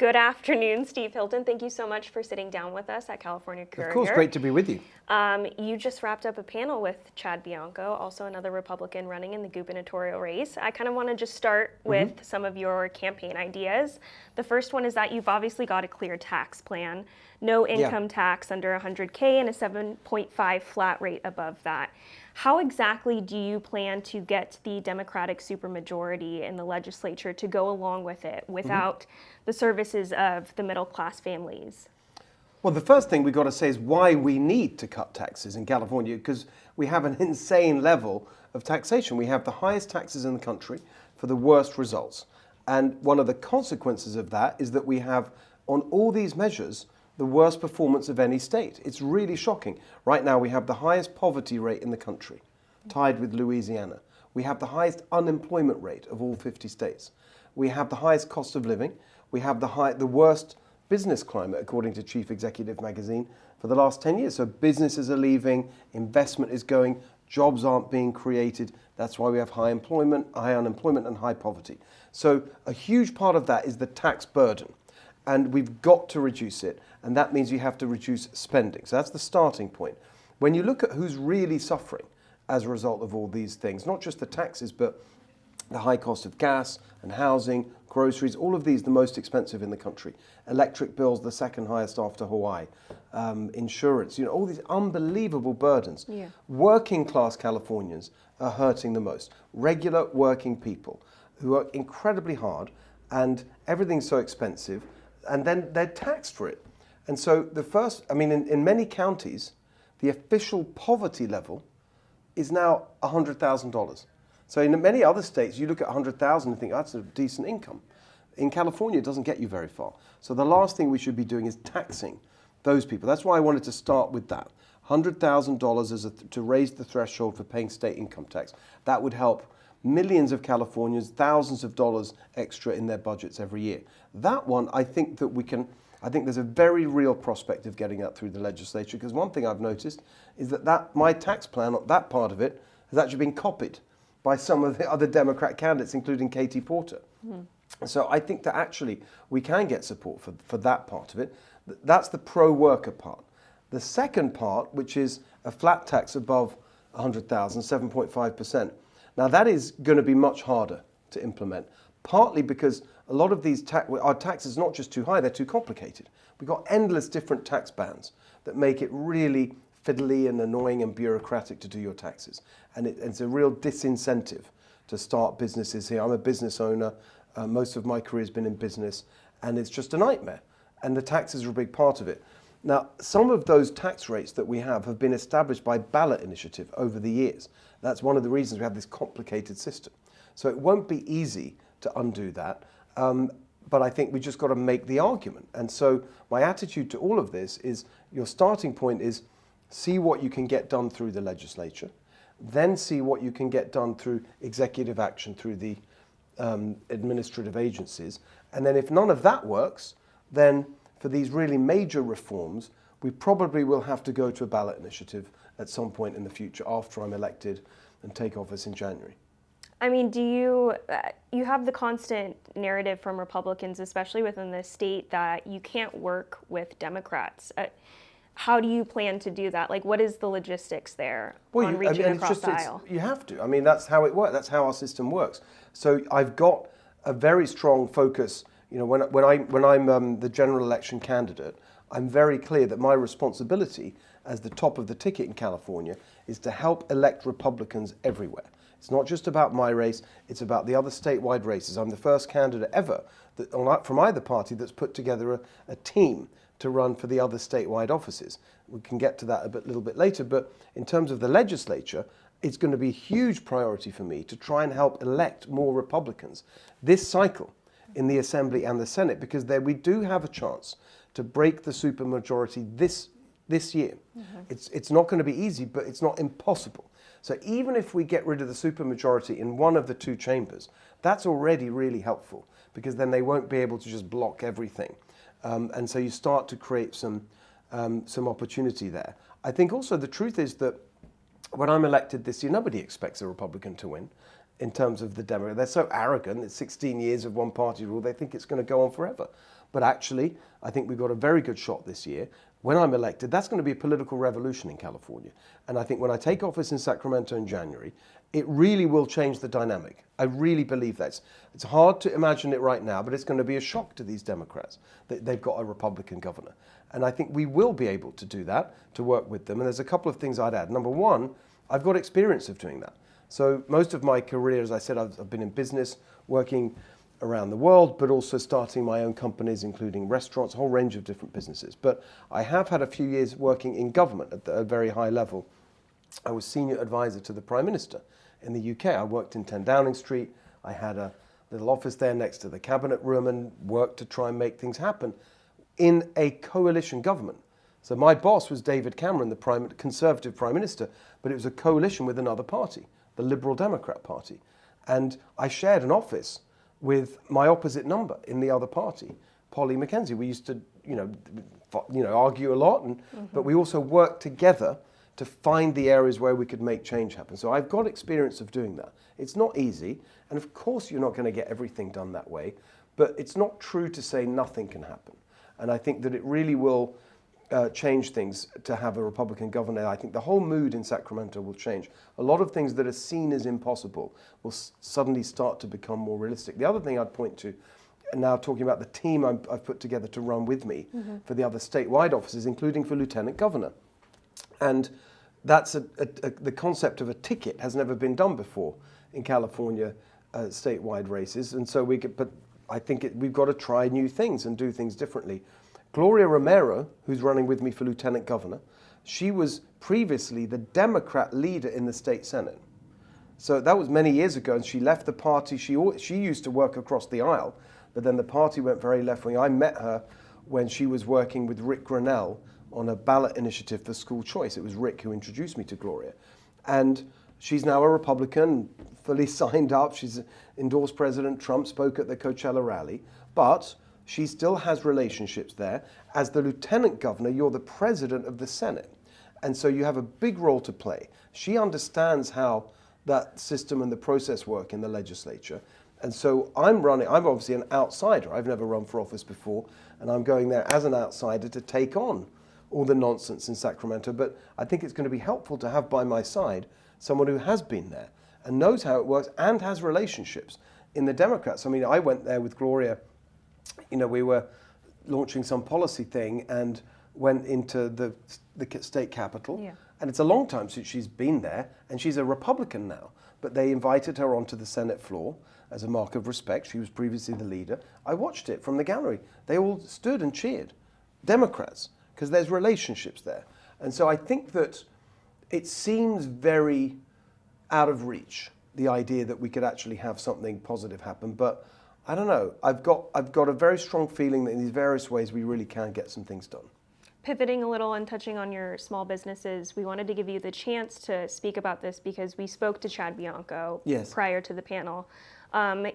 Good afternoon, Steve Hilton. Thank you so much for sitting down with us at California Courier. Of course, great to be with you. You just wrapped up a panel with Chad Bianco, also another Republican running in the gubernatorial race. I kind of want to just start with some of your campaign ideas. The first one is that you've obviously got a clear tax plan, no income tax under 100K and a 7.5 flat rate above that. How exactly do you plan to get the Democratic supermajority in the legislature to go along with it without the services of the middle class families? Well, the first thing we've got to say is why we need to cut taxes in California, because we have an insane level of taxation. We have the highest taxes in the country for the worst results. And one of the consequences of that is that we have, on all these measures, the worst performance of any state. It's really shocking. Right now, we have the highest poverty rate in the country, tied with Louisiana. We have the highest unemployment rate of all 50 states. We have the highest cost of living. We have the worst business climate, according to Chief Executive Magazine, for the last 10 years. So businesses are leaving, investment is going, jobs aren't being created. That's why we have high unemployment and high poverty. So a huge part of that is the tax burden. And we've got to reduce it. And that means you have to reduce spending. So that's the starting point. When you look at who's really suffering as a result of all these things, not just the taxes, but the high cost of gas and housing, groceries, all of these the most expensive in the country. Electric bills, the second highest after Hawaii. Insurance, all these unbelievable burdens. Yeah. Working class Californians are hurting the most. Regular working people who are incredibly hard and everything's so expensive, and then they're taxed for it. And so in many counties, the official poverty level is now $100,000. So in many other states, you look at 100,000 and think, that's a decent income. In California, it doesn't get you very far. So the last thing we should be doing is taxing those people. That's why I wanted to start with that. $100,000 to raise the threshold for paying state income tax. That would help millions of Californians, thousands of dollars extra in their budgets every year. That one, I think there's a very real prospect of getting that through the legislature, because one thing I've noticed is that my tax plan, that part of it, has actually been copied by some of the other Democrat candidates, including Katie Porter. So I think that actually we can get support for that part of it. That's the pro-worker part. The second part, which is a flat tax above 100,000, 7.5%. Now that is going to be much harder to implement, partly because a lot of these our taxes are not just too high, they're too complicated. We've got endless different tax bands that make it really fiddly and annoying and bureaucratic to do your taxes. And it's a real disincentive to start businesses here. I'm a business owner. Most of my career has been in business, and it's just a nightmare. And the taxes are a big part of it. Now, some of those tax rates that we have been established by ballot initiative over the years. That's one of the reasons we have this complicated system. So it won't be easy to undo that. But I think we just got to make the argument. And so my attitude to all of this is your starting point is see what you can get done through the legislature, then see what you can get done through executive action through the administrative agencies. And then if none of that works, then for these really major reforms, we probably will have to go to a ballot initiative at some point in the future after I'm elected and take office in January. I mean, do you have the constant narrative from Republicans, especially within the state, that you can't work with Democrats? How do you plan to do that? Like, what is the logistics there on reaching across the aisle? You have to. I mean, that's how it works. That's how our system works. So I've got a very strong focus. When I'm the general election candidate, I'm very clear that my responsibility as the top of the ticket in California is to help elect Republicans everywhere. It's not just about my race, it's about the other statewide races. I'm the first candidate ever from either party that's put together a team to run for the other statewide offices. We can get to that a little bit later, but in terms of the legislature, it's going to be a huge priority for me to try and help elect more Republicans this cycle in the Assembly and the Senate, because there we do have a chance to break the supermajority this year. It's not going to be easy, but it's not impossible. So even if we get rid of the supermajority in one of the two chambers, that's already really helpful, because then they won't be able to just block everything. And so you start to create some opportunity there. I think also the truth is that when I'm elected this year, nobody expects a Republican to win in terms of the Democrats. They're so arrogant. It's 16 years of one party rule. They think it's going to go on forever. But actually, I think we've got a very good shot this year. When I'm elected, that's going to be a political revolution in California. And I think when I take office in Sacramento in January, it really will change the dynamic. I really believe that. It's hard to imagine it right now, but it's going to be a shock to these Democrats that they've got a Republican governor. And I think we will be able to do that, to work with them. And there's a couple of things I'd add. Number one, I've got experience of doing that. So most of my career, as I said, I've been in business, working around the world, but also starting my own companies, including restaurants, a whole range of different businesses. But I have had a few years working in government at a very high level. I was senior advisor to the Prime Minister in the UK. I worked in 10 Downing Street. I had a little office there next to the cabinet room and worked to try and make things happen in a coalition government. So my boss was David Cameron, the Conservative Prime Minister, but it was a coalition with another party, the Liberal Democrat Party. And I shared an office with my opposite number in the other party, Polly Mackenzie. We used to, argue a lot, but we also worked together to find the areas where we could make change happen. So I've got experience of doing that. It's not easy, and of course you're not going to get everything done that way, but it's not true to say nothing can happen. And I think that it really will change things to have a Republican governor. I think the whole mood in Sacramento will change. A lot of things that are seen as impossible will suddenly start to become more realistic. The other thing I'd point to, and now talking about the team I've put together to run with me for the other statewide offices, including for lieutenant governor. And that's the concept of a ticket has never been done before in California statewide races. And so but I think we've got to try new things and do things differently. Gloria Romero, who's running with me for lieutenant governor, she was previously the Democrat leader in the state Senate. So that was many years ago, and she left the party. She used to work across the aisle, but then the party went very left-wing. I met her when she was working with Rick Grenell on a ballot initiative for school choice. It was Rick who introduced me to Gloria. And she's now a Republican, fully signed up. She's endorsed President Trump, spoke at the Coachella rally, but she still has relationships there. As the lieutenant governor, you're the president of the Senate. And so you have a big role to play. She understands how that system and the process work in the legislature. And so I'm obviously an outsider. I've never run for office before, and I'm going there as an outsider to take on all the nonsense in Sacramento. But I think it's going to be helpful to have by my side someone who has been there and knows how it works and has relationships in the Democrats. I mean, I went there with Gloria. We were launching some policy thing and went into the state capitol. Yeah. And it's a long time since she's been there, and she's a Republican now. But they invited her onto the Senate floor as a mark of respect. She was previously the leader. I watched it from the gallery. They all stood and cheered. Democrats, because there's relationships there. And so I think that it seems very out of reach, the idea that we could actually have something positive happen. But I don't know. I've got a very strong feeling that in these various ways we really can get some things done. Pivoting a little and touching on your small businesses, we wanted to give you the chance to speak about this because we spoke to Chad Bianco prior to the panel.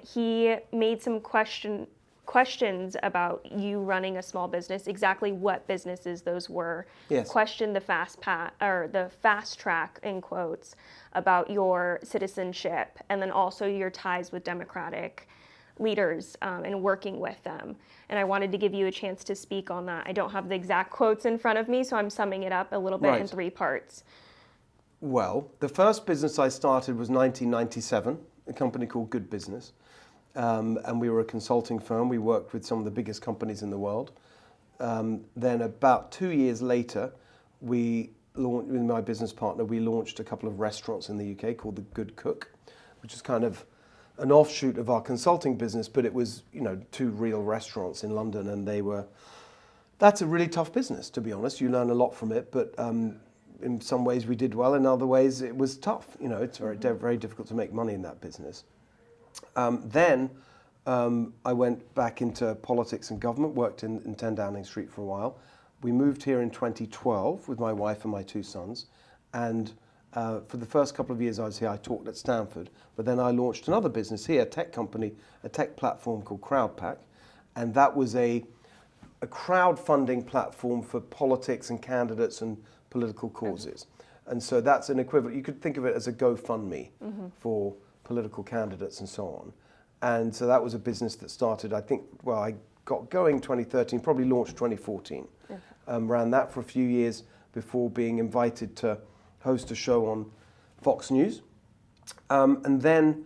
He made some questions about you running a small business, exactly what businesses those were. Yes. Questioned the fast track in quotes about your citizenship and then also your ties with Democratic leaders and working with them. And I wanted to give you a chance to speak on that. I don't have the exact quotes in front of me, so I'm summing it up a little bit in 3 parts. Well, the first business I started was 1997, a company called Good Business. And we were a consulting firm. We worked with some of the biggest companies in the world. Then about 2 years later, with my business partner, we launched a couple of restaurants in the UK called The Good Cook, which is kind of an offshoot of our consulting business, but it was, 2 real restaurants in London, and that's a really tough business, to be honest. You learn a lot from it, but in some ways we did well, in other ways it was tough. It's very, very difficult to make money in that business. Then I went back into politics and government, worked in 10 Downing Street for a while. We moved here in 2012 with my wife and my 2 sons, and for the first couple of years I was here, I taught at Stanford, but then I launched another business here, a tech company, a tech platform called CrowdPack, and that was a crowdfunding platform for politics and candidates and political causes. And so that's an equivalent, you could think of it as a GoFundMe for political candidates and so on. And so that was a business that started, I got going 2013, probably launched 2014. Okay. Ran that for a few years before being invited to host a show on Fox News. And then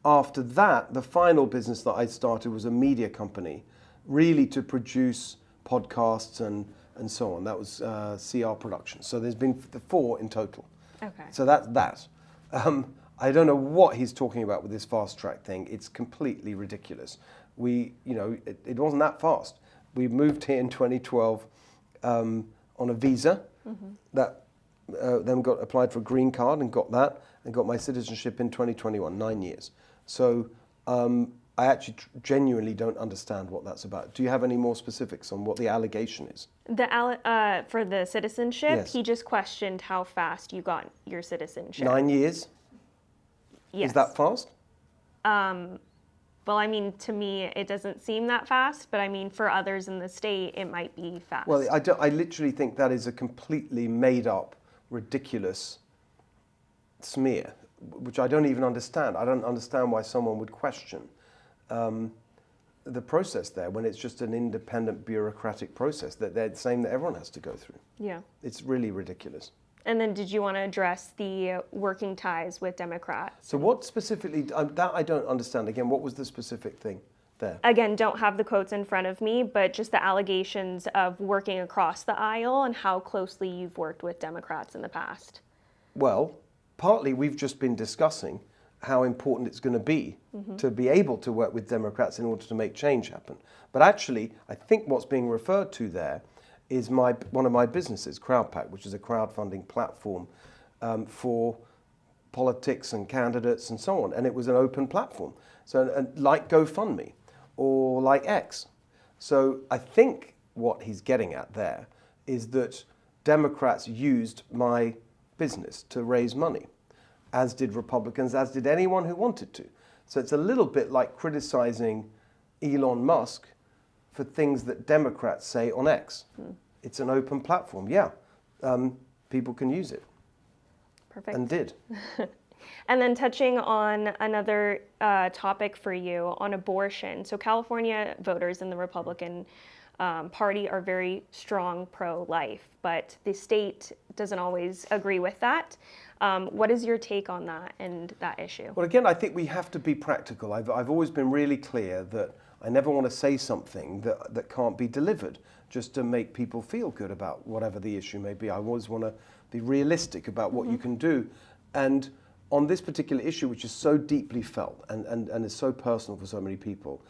after that, the final business that I started was a media company, really to produce podcasts and so on. That was CR Productions. So there's been 4 in total. Okay. So that's that. I don't know what he's talking about with this fast track thing. It's completely ridiculous. It wasn't that fast. We moved here in 2012 on a visa. That then applied for a green card and got that, and got my citizenship in 2021, 9 years. So I actually genuinely don't understand what that's about. Do you have any more specifics on what the allegation is? For the citizenship, Yes. he just questioned how fast you got your citizenship. 9 years? Yes. Is that fast? Well, I mean, to me, it doesn't seem that fast, but I mean, for others in the state, it might be fast. Well, I literally think that is a completely made up, ridiculous smear, which I don't even understand. I don't understand why someone would question the process there when it's just an independent bureaucratic process that they're saying that everyone has to go through. Yeah. It's really ridiculous. And then did you want to address the working ties with Democrats? So what specifically, that I don't understand. Again, what was the specific thing there? Again, don't have the quotes in front of me, but just the allegations of working across the aisle and how closely you've worked with Democrats in the past. Well, partly we've just been discussing how important it's going to be to be able to work with Democrats in order to make change happen. But actually, I think what's being referred to there is one of my businesses, CrowdPack, which is a crowdfunding platform for politics and candidates and so on. And it was an open platform, so like GoFundMe or like X. So I think what he's getting at there is that Democrats used my business to raise money, as did Republicans, as did anyone who wanted to. So it's a little bit like criticizing Elon Musk for things that Democrats say on X. It's an open platform, yeah. People can use it. Perfect. And did. And then touching on another topic for you on abortion. So California voters in the Republican Party are very strong pro-life, but the state doesn't always agree with that. What is your take on that and that issue? Well, again, I think we have to be practical. I've always been really clear that I never want to say something that can't be delivered just to make people feel good about whatever the issue may be. I always want to be realistic about what you can do. And on this particular issue, which is so deeply felt and is so personal for so many people,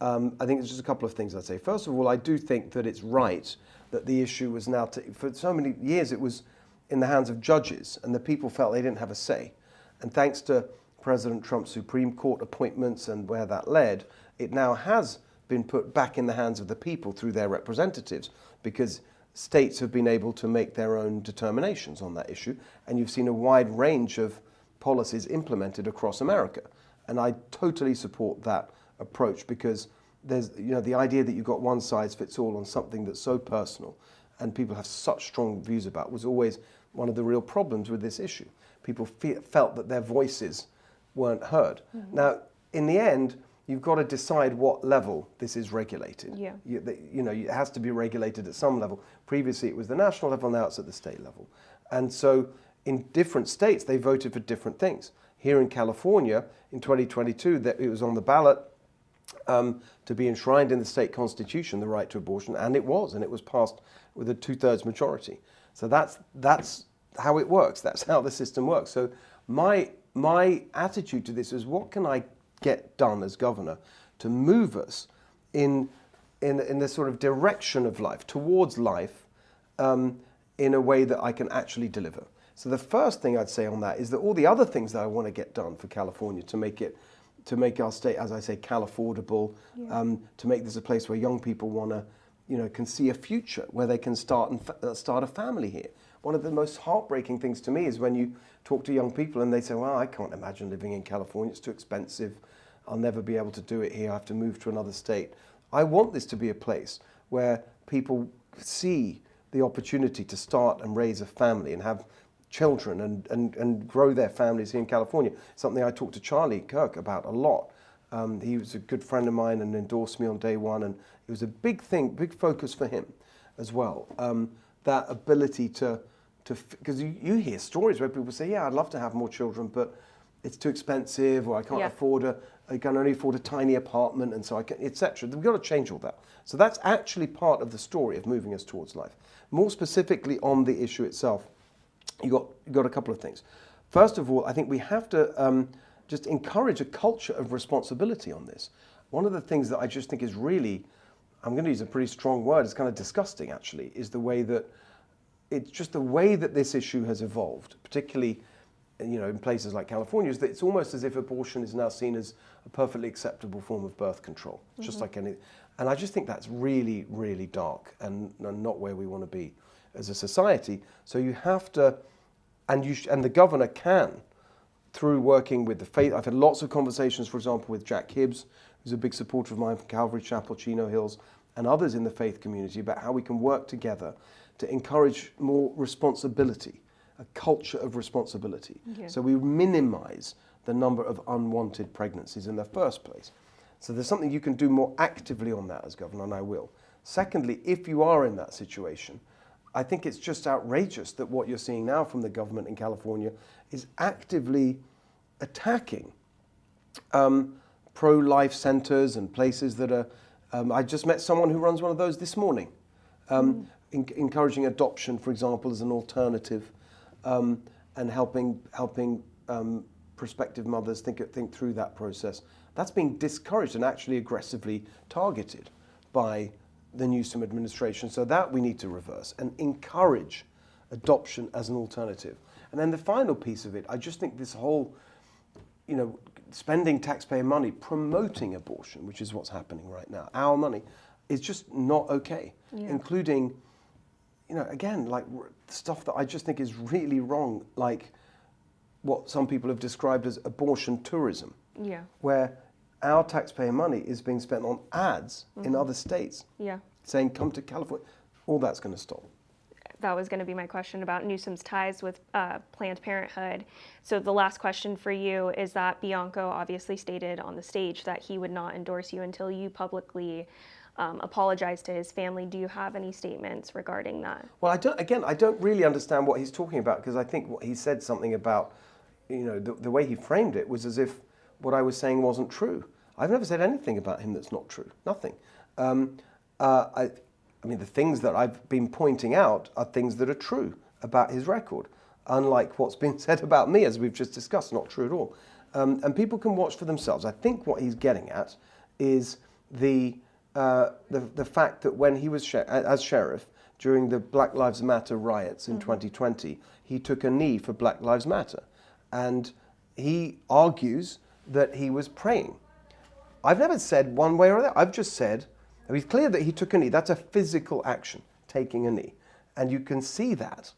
I think there's just a couple of things I'd say. First of all, I do think that it's right that the issue was now, for so many years, it was in the hands of judges, and the people felt they didn't have a say. And thanks to President Trump's Supreme Court appointments and where that led, it now has been put back in the hands of the people through their representatives, because states have been able to make their own determinations on that issue, and you've seen a wide range of policies implemented across America. And I totally support that approach, because there's, the idea that you've got one size fits all on something that's so personal and people have such strong views about was always one of the real problems with this issue. People felt that their voices weren't heard. Now, in the end, you've got to decide what level this is regulated. Yeah. It has to be regulated at some level. Previously, it was the national level, now it's at the state level. And so in different states, they voted for different things. Here in California, in 2022, that it was on the ballot to be enshrined in the state constitution, the right to abortion, and it was passed with a 2/3 majority. So that's how it works. That's how the system works. So my attitude to this is, what can I get done as governor to move us in the sort of direction of life, towards life, in a way that I can actually deliver. So the first thing I'd say on that is that all the other things that I want to get done for California to make our state, as I say, Cal-affordable, to make this a place where young people want to, can see a future where they can start a family here. One of the most heartbreaking things to me is when you talk to young people and they say, well, I can't imagine living in California, it's too expensive, I'll never be able to do it here, I have to move to another state. I want this to be a place where people see the opportunity to start and raise a family and have children and grow their families here in California. Something I talk to Charlie Kirk about a lot. He was a good friend of mine and endorsed me on day one, and it was a big thing, big focus for him as well. That ability to because you hear stories where people say, yeah, I'd love to have more children, but it's too expensive, or I can't I can only afford a tiny apartment, and so I can, etc. We've got to change all that. So that's actually part of the story of moving us towards life. More specifically on the issue itself, you got a couple of things. First of all, I think we have to just encourage a culture of responsibility on this. One of the things that I just think is really, I'm going to use a pretty strong word, it's kind of disgusting actually, is the way that this issue has evolved, particularly in places like California, is that it's almost as if abortion is now seen as a perfectly acceptable form of birth control, just like any. And I just think that's really, really dark and not where we want to be as a society. So you have to, and the governor can, through working with the faith. I've had lots of conversations, for example, with Jack Hibbs, who's a big supporter of mine from Calvary Chapel, Chino Hills, and others in the faith community, about how we can work together to encourage more responsibility, a culture of responsibility. Yeah. So we minimize the number of unwanted pregnancies in the first place. So there's something you can do more actively on that as governor, and I will. Secondly, if you are in that situation, I think it's just outrageous that what you're seeing now from the government in California is actively attacking pro-life centers and places that are, I just met someone who runs one of those this morning, encouraging adoption, for example, as an alternative, and helping prospective mothers think through that process. That's being discouraged and actually aggressively targeted by the Newsom administration. So that we need to reverse and encourage adoption as an alternative. And then the final piece of it, I just think this whole, spending taxpayer money promoting abortion, which is what's happening right now, our money, is just not okay. Yeah. Including, again, like stuff that I just think is really wrong, like what some people have described as abortion tourism. Yeah. Where our taxpayer money is being spent on ads in other states, saying, come to California. All that's going to stop. That was going to be my question about Newsom's ties with Planned Parenthood. So the last question for you is that Bianco obviously stated on the stage that he would not endorse you until you publicly apologized to his family. Do you have any statements regarding that? Well, I don't really understand what he's talking about, because I think what he said something about, the way he framed it was as if what I was saying wasn't true. I've never said anything about him that's not true. Nothing. I mean, the things that I've been pointing out are things that are true about his record, unlike what's been said about me, as we've just discussed, not true at all. And people can watch for themselves. I think what he's getting at is the fact that when he was as sheriff during the Black Lives Matter riots in 2020, he took a knee for Black Lives Matter. And he argues that he was praying. I've never said one way or the other. I've just said, it's clear that he took a knee. That's a physical action, taking a knee. And you can see that.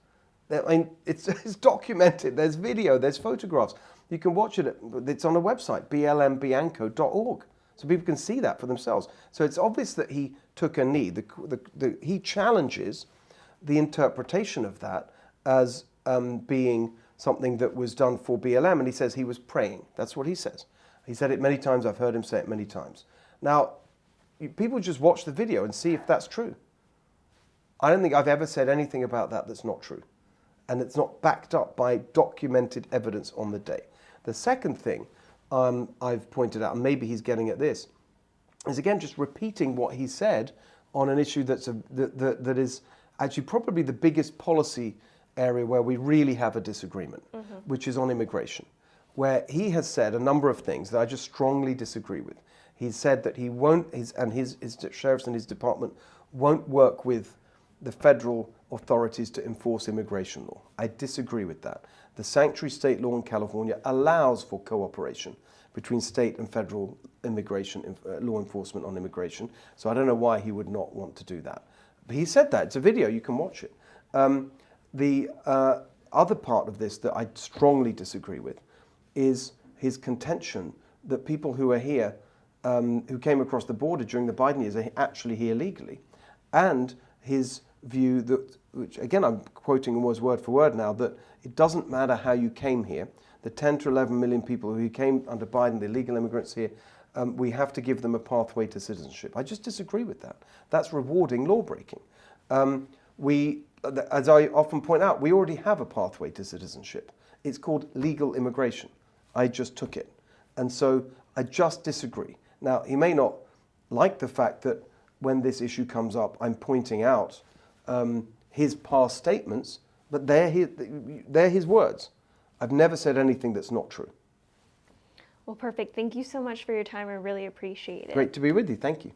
I mean, it's documented. There's video, there's photographs. You can watch it. It's on a website, blmbianco.org. So people can see that for themselves. So it's obvious that he took a knee. He challenges the interpretation of that as being something that was done for BLM, and he says he was praying. That's what he says. He said it many times. I've heard him say it many times. Now, people just watch the video and see if that's true. I don't think I've ever said anything about that that's not true. And it's not backed up by documented evidence on the day. The second thing I've pointed out, and maybe he's getting at this, is again just repeating what he said on an issue that is actually probably the biggest policy area where we really have a disagreement, which is on immigration, where he has said a number of things that I just strongly disagree with. He said that he won't, his sheriffs and his department won't work with the federal authorities to enforce immigration law. I disagree with that. The sanctuary state law in California allows for cooperation between state and federal immigration law enforcement on immigration. So I don't know why he would not want to do that. But he said that. It's a video. You can watch it. The other part of this that I strongly disagree with is his contention that people who are here, who came across the border during the Biden years, are actually here legally. And his view that, which again I'm quoting almost word for word now, that it doesn't matter how you came here. The 10 to 11 million people who came under Biden, the illegal immigrants here, we have to give them a pathway to citizenship. I just disagree with that. That's rewarding law breaking. As I often point out, we already have a pathway to citizenship. It's called legal immigration. I just took it. And so I just disagree. Now, he may not like the fact that when this issue comes up, I'm pointing out his past statements, but they're his words. I've never said anything that's not true. Well, perfect. Thank you so much for your time. I really appreciate it. Great to be with you. Thank you.